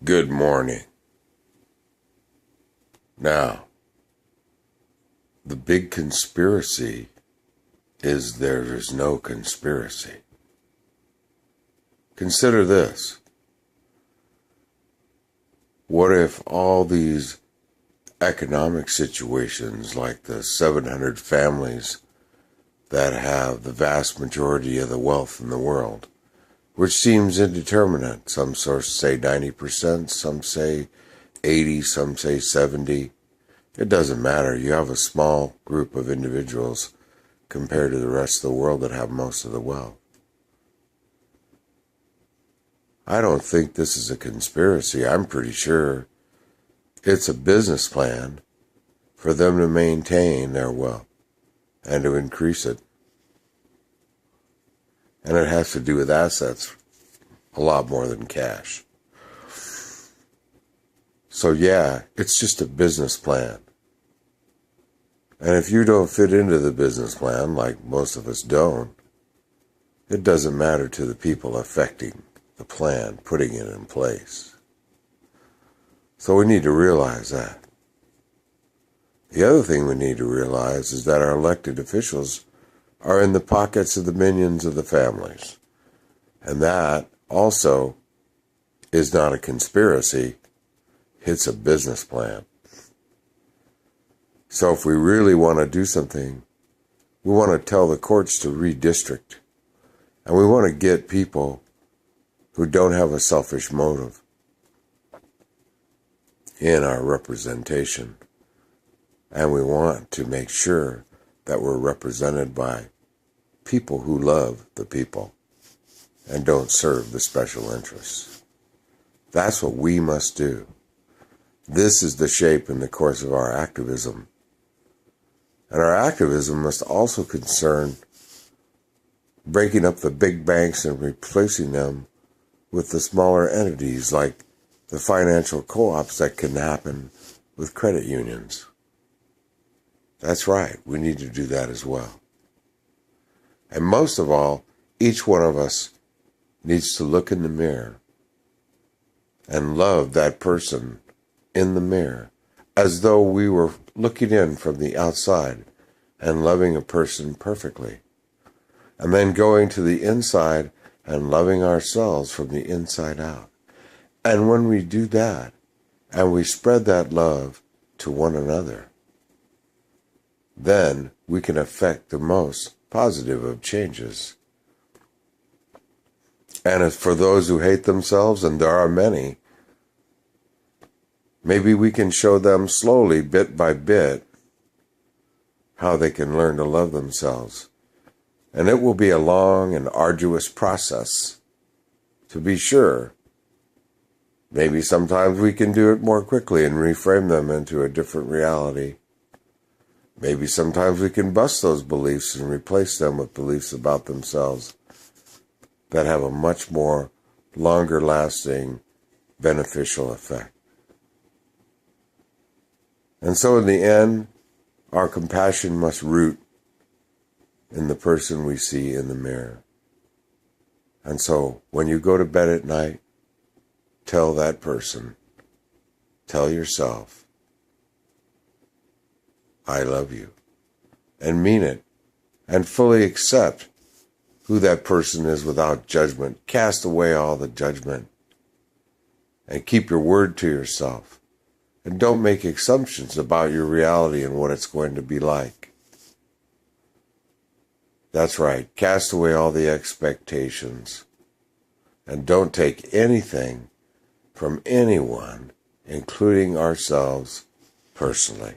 Good morning. Now, the big conspiracy is there is no conspiracy. Consider this. What if all these economic situations, like the 700 families that have the vast majority of the wealth in the world, which seems indeterminate. Some sources say 90%, some say 80, some say 70. It doesn't matter. You have a small group of individuals compared to the rest of the world that have most of the wealth. I don't think this is a conspiracy. I'm pretty sure it's a business plan for them to maintain their wealth and to increase it. And it has to do with assets a lot more than cash. So yeah, it's just a business plan. And if you don't fit into the business plan, like most of us don't, it doesn't matter to the people affecting the plan, putting it in place. So we need to realize that. The other thing we need to realize is that our elected officials are in the pockets of the minions of the families. And that also is not a conspiracy. It's a business plan. So if we really want to do something, we want to tell the courts to redistrict. And we want to get people who don't have a selfish motive in our representation. And we want to make sure that we're represented by people who love the people and don't serve the special interests. That's what we must do. This is the shape and the course of our activism. And our activism must also concern breaking up the big banks and replacing them with the smaller entities like the financial co-ops that can happen with credit unions. That's right, we need to do that as well. And most of all, each one of us needs to look in the mirror and love that person in the mirror as though we were looking in from the outside and loving a person perfectly. And then going to the inside and loving ourselves from the inside out. And when we do that, and we spread that love to one another, then we can affect the most positive of changes. And as for those who hate themselves, and there are many, maybe we can show them slowly, bit by bit, how they can learn to love themselves. And it will be a long and arduous process, to be sure. Maybe sometimes we can do it more quickly and reframe them into a different reality. Maybe sometimes we can bust those beliefs and replace them with beliefs about themselves that have a much more longer-lasting, beneficial effect. And so in the end, our compassion must root in the person we see in the mirror. And so when you go to bed at night, tell that person, tell yourself, I love you, and mean it, and fully accept who that person is without judgment. Cast away all the judgment, and keep your word to yourself, and don't make assumptions about your reality and what it's going to be like. That's right, cast away all the expectations, and don't take anything from anyone, including ourselves personally.